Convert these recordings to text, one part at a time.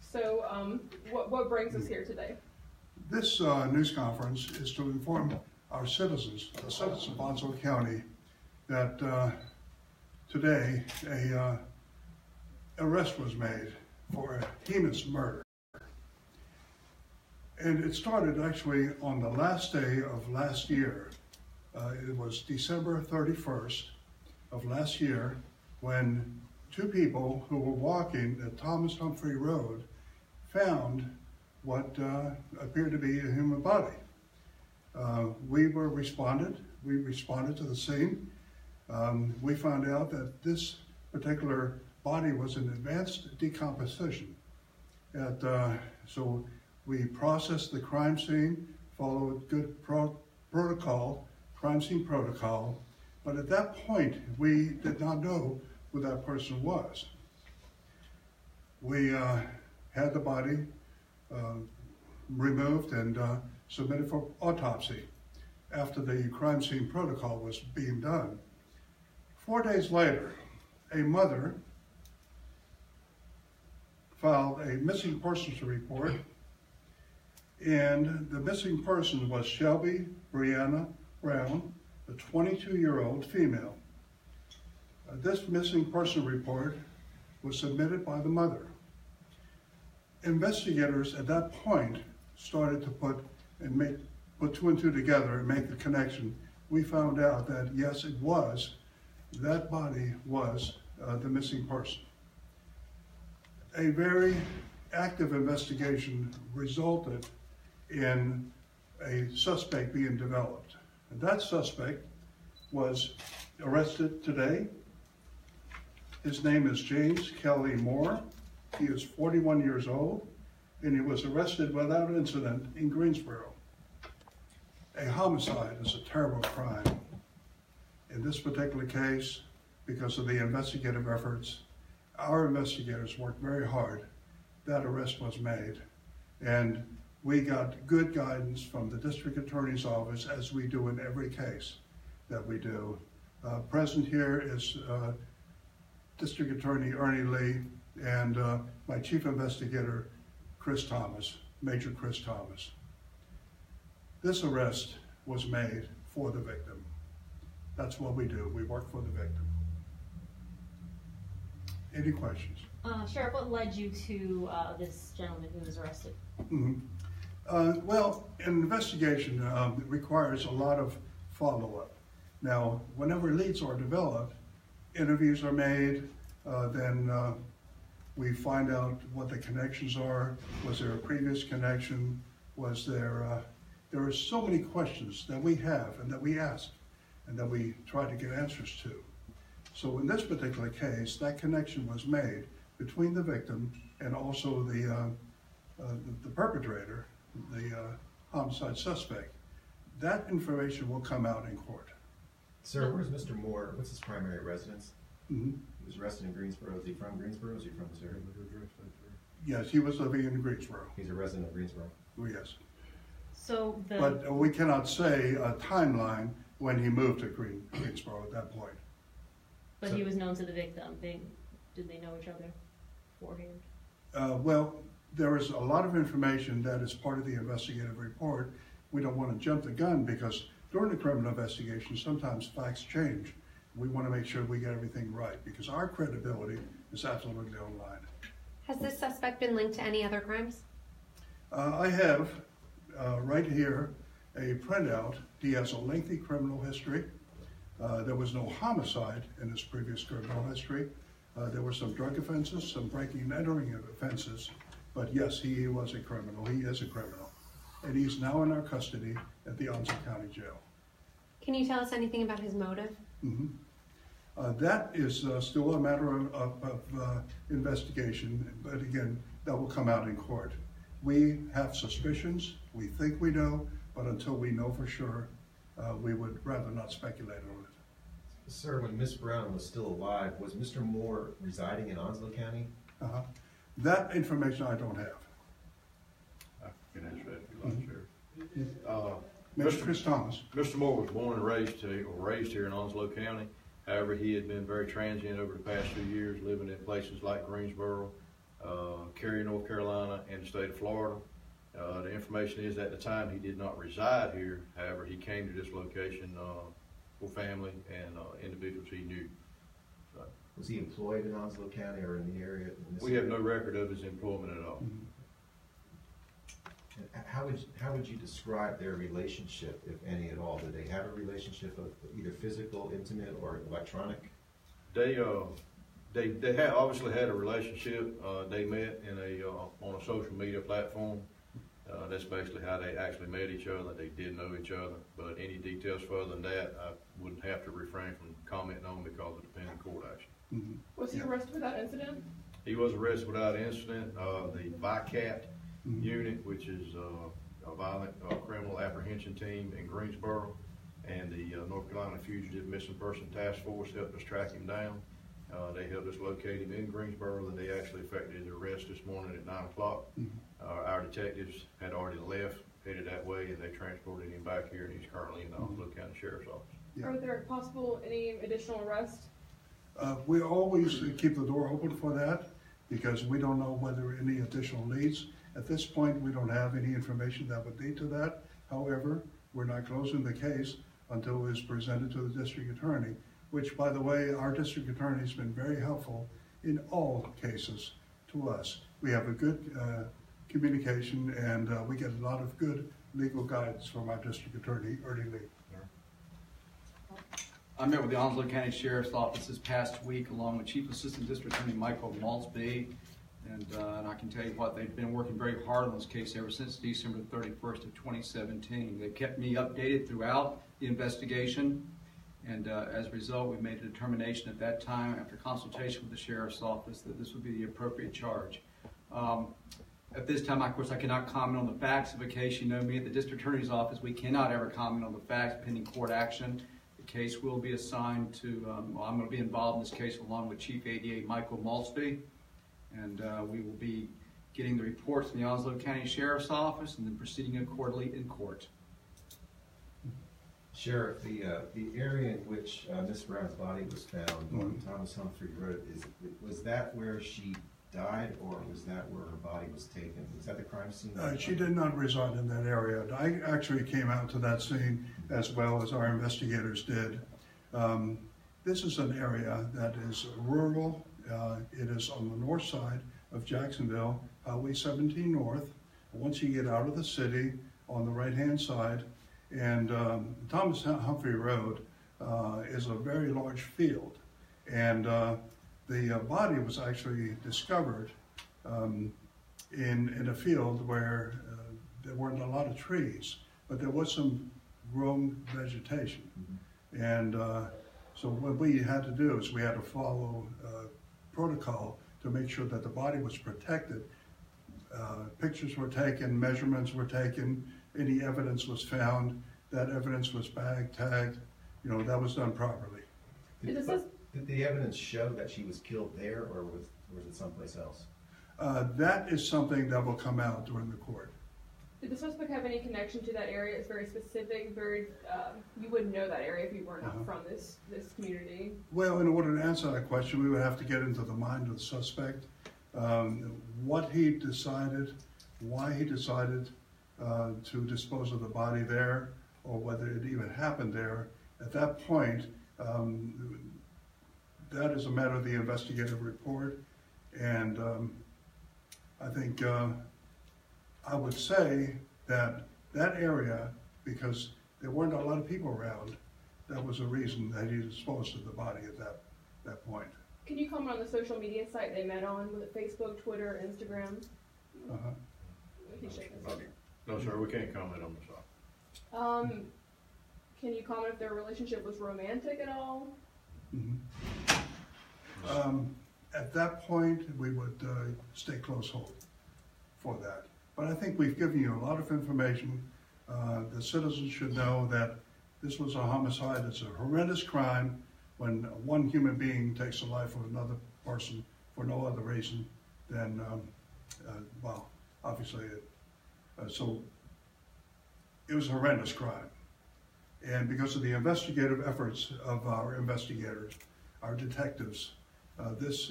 So what brings us here today? This news conference is to inform our citizens, the citizens of Onslow County, that today a arrest was made for a heinous murder. And it started actually on the last day of last year. It was December 31st of last year when two people who were walking at Thomas Humphrey Road found what appeared to be a human body. We responded to the scene. We found out that this particular body was in advanced decomposition. So we processed the crime scene, followed good protocol, crime scene protocol, but at that point, we did not know who that person was. We had the body removed and submitted for autopsy after the crime scene protocol was being done. 4 days later, a mother filed a missing persons report, and the missing person was Shelby Brown, a 22-year-old female. This missing person report was submitted by the mother. Investigators at that point started to put two and two together and make the connection. We found out that yes, that body was the missing person. A very active investigation resulted in a suspect being developed. And that suspect was arrested today. His name is James Kelly Moore. He is 41 years old, and he was arrested without incident in Greensboro. A homicide is a terrible crime. In this particular case, because of the investigative efforts, our investigators worked very hard. That arrest was made, and we got good guidance from the district attorney's office, as we do in every case that we do. Present here is District Attorney Ernie Lee and my chief investigator, Chris Thomas, Major Chris Thomas. This arrest was made for the victim. That's what we do. We work for the victim. Any questions? Sheriff, what led you to this gentleman who was arrested? Well, an investigation requires a lot of follow-up. Now, whenever leads are developed, interviews are made, then we find out what the connections are. Was there a previous connection? Was there are so many questions that we have and that we ask and that we try to get answers to. So in this particular case, that connection was made between the victim and also the perpetrator, the homicide suspect. That information will come out in court. Sir, where's Mr. Moore? What's his primary residence? He was arrested in Greensboro. Is he from Greensboro? Is he from this area? Yes, he was living in Greensboro. He's a resident of Greensboro. Oh, yes. So but we cannot say a timeline when he moved to Greensboro at that point. But so, he was known to the victim. Did they know each other beforehand? Well, there is a lot of information that is part of the investigative report. We don't want to jump the gun because during the criminal investigation, sometimes facts change. We want to make sure we get everything right because our credibility is absolutely on the line. Has this suspect been linked to any other crimes? I have right here a printout. He has a lengthy criminal history. There was no homicide in his previous criminal history. There were some drug offenses, some breaking and entering offenses, but yes, he was a criminal. He is a criminal. And he's now in our custody at the Onslow County Jail. Can you tell us anything about his motive? That is still a matter of investigation, but again, that will come out in court. We have suspicions, we think we know, but until we know for sure, we would rather not speculate on it. Sir, when Miss Brown was still alive, was Mr. Moore residing in Onslow County? That information I don't have. I can answer that if you like, Sheriff. Mr. Chris Thomas. Mr. Moore was born and raised here in Onslow County. However, he had been very transient over the past 2 years, living in places like Greensboro, Cary, North Carolina, and the state of Florida. The information is at the time he did not reside here. However, he came to this location for family and individuals he knew. So, was he employed in Onslow County or in the area? we have no record of his employment at all. Mhm. And how would you describe their relationship, if any at all? Did they have a relationship of either physical, intimate, or electronic? They had obviously had a relationship. They met in on a social media platform. That's basically how they actually met each other. They did know each other, but any details further than that, I wouldn't have to refrain from commenting on because of the pending court action. Mhm. Was he arrested without incident? He was arrested without incident. The VICAT unit, which is a violent criminal apprehension team in Greensboro, and the North Carolina Fugitive Missing Person Task Force helped us track him down. They helped us locate him in Greensboro, and they actually effected his arrest this morning at 9 o'clock. Our detectives had already left, headed that way, and they transported him back here, and he's currently in the Onslow County Sheriff's Office. Yeah. Are there possible any additional arrests? We always keep the door open for that because we don't know whether any additional leads. At this point, we don't have any information that would lead to that. However, we're not closing the case until it's presented to the district attorney, which, by the way, our district attorney has been very helpful in all cases to us. We have a good communication, and we get a lot of good legal guidance from our district attorney, Ernie Lee. I met with the Onslow County Sheriff's Office this past week along with Chief Assistant District Attorney Michael Maltsby, and I can tell you what, they've been working very hard on this case ever since December 31st of 2017. They kept me updated throughout the investigation, and as a result, we made a determination at that time, after consultation with the Sheriff's Office, that this would be the appropriate charge. At this time, of course, I cannot comment on the facts of a case. You know me at the District Attorney's Office, we cannot ever comment on the facts pending court action. The case will be assigned to, I'm going to be involved in this case along with Chief ADA Michael Maltsby, and we will be getting the reports from the Onslow County Sheriff's Office and then proceeding accordingly in court. Sheriff, the area in which Miss Brown's body was found on Thomas Humphrey Road, was that where she died, or was that where her body was taken? Was that the crime scene? She did not reside in that area. I actually came out to that scene as well as our investigators did. This is an area that is rural. It is on the north side of Jacksonville, Highway 17 North. Once you get out of the city, on the right-hand side, and Thomas Humphrey Road is a very large field, and the body was actually discovered in a field where there weren't a lot of trees, but there was some grown vegetation. And so what we had to do is we had to follow protocol to make sure that the body was protected. Pictures were taken, measurements were taken, any evidence was found, that evidence was bagged, tagged, that was done properly. Did the evidence show that she was killed there, or was it someplace else? That is something that will come out during the court. Did the suspect have any connection to that area? It's very specific, you wouldn't know that area if you were not from this community. Well, in order to answer that question, we would have to get into the mind of the suspect, what he decided, why he decided to dispose of the body there, or whether it even happened there. At that point, that is a matter of the investigative report, and I think I would say that that area, because there weren't a lot of people around, that was a reason that he disposed of the body at that point. Can you comment on the social media site they met on? Was it Facebook, Twitter, Instagram? He's shaking his head. No, sir, we can't comment on the site. Can you comment if their relationship was romantic at all? At that point, we would stay close hold for that. But I think we've given you a lot of information. The citizens should know that this was a homicide. It's a horrendous crime when one human being takes the life of another person for no other reason than, well, obviously, so it was a horrendous crime. And because of the investigative efforts of our investigators, our detectives. This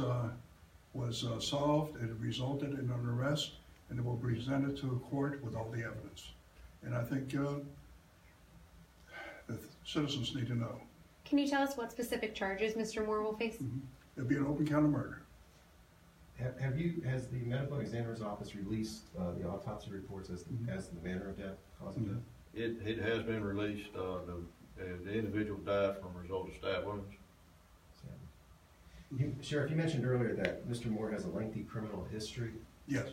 was solved, it resulted in an arrest, and it will be presented to the court with all the evidence. And I think the citizens need to know. Can you tell us what specific charges Mr. Moore will face? It'll be an open count of murder. Has the medical examiner's office released the autopsy reports as the manner of death, cause of death? It has been released. The individual died from a result of stab wounds. Sheriff, you mentioned earlier that Mr. Moore has a lengthy criminal history. Yes.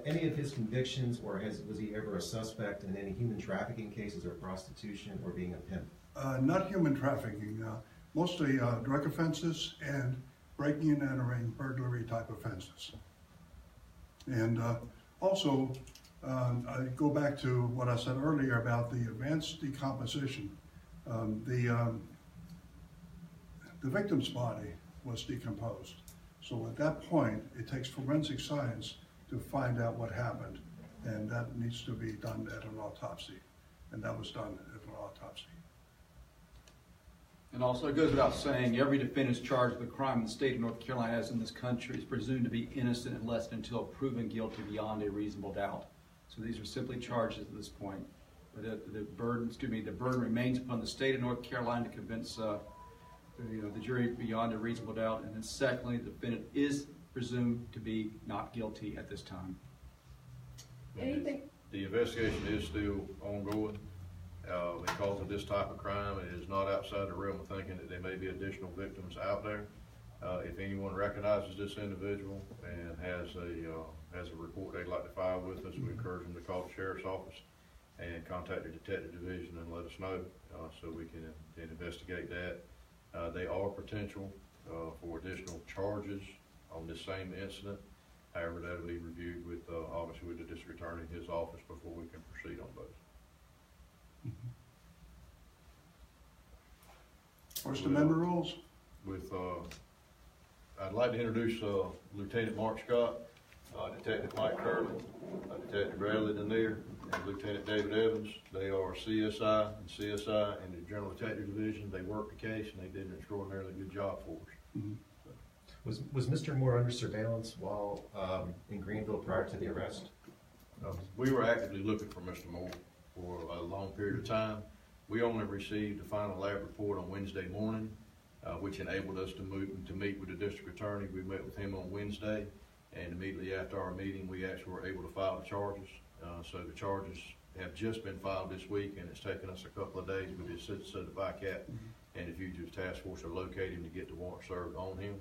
Any of his convictions, or was he ever a suspect in any human trafficking cases or prostitution or being a pimp? Not human trafficking, mostly drug offenses and breaking and entering, burglary type offenses. And also, I go back to what I said earlier about the advanced decomposition. The victim's body was decomposed. So at that point, it takes forensic science to find out what happened, and that needs to be done at an autopsy. And that was done at an autopsy. And also, it goes without saying, every defendant charged with a crime in the state of North Carolina, as in this country, is presumed to be innocent unless and until proven guilty beyond a reasonable doubt. So these are simply charges at this point. But the burden remains upon the state of North Carolina to convince the jury beyond a reasonable doubt. And then secondly, the defendant is presumed to be not guilty at this time. Anything? The investigation is still ongoing. Because of this type of crime, it is not outside the realm of thinking that there may be additional victims out there. If anyone recognizes this individual and has a report they'd like to file with us, we encourage them to call the sheriff's office and contact the detective division and let us know so we can investigate that. They are potential for additional charges on this same incident. However, that will be reviewed with obviously with the district attorney in his office before we can proceed on those. First Amendment rules? I'd like to introduce Lieutenant Mark Scott, Detective Mike Curley, Detective Bradley Denier, and Lieutenant David Evans. They are CSI and CSI in the General Detective Division. They worked the case and they did an extraordinarily good job for us. Was Mr. Moore under surveillance while in Greenville prior to the arrest? We were actively looking for Mr. Moore for a long period of time. We only received the final lab report on Wednesday morning, which enabled us to meet with the district attorney. We met with him on Wednesday, and immediately after our meeting, we actually were able to file the charges. So the charges have just been filed this week, and it's taken us a couple of days with the assistance of the VICAT and the Fugitive Task Force to locate him to get the warrant served on him.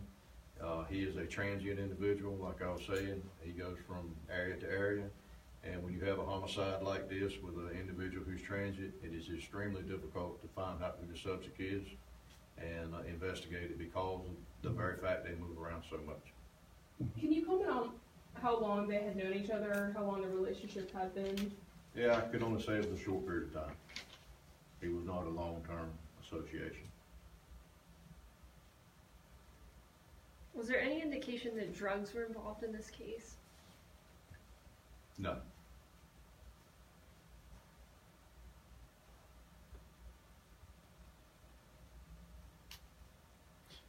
He is a transient individual, like I was saying. He goes from area to area. And when you have a homicide like this with an individual who's transient, it is extremely difficult to find out who the subject is and investigate it because of the very fact they move around so much. Can you comment on how long they had known each other, how long the relationship had been? Yeah, I could only say it was a short period of time. It was not a long-term association. Was there any indication that drugs were involved in this case? No.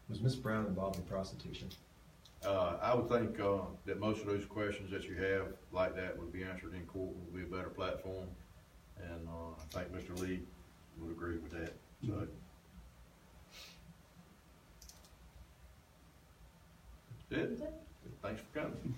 Was Ms. Brown involved in prostitution? I would think that most of those questions that you have like that would be answered in court, would be a better platform. And I think Mr. Lee would agree with that. So, that's it. Thanks for coming.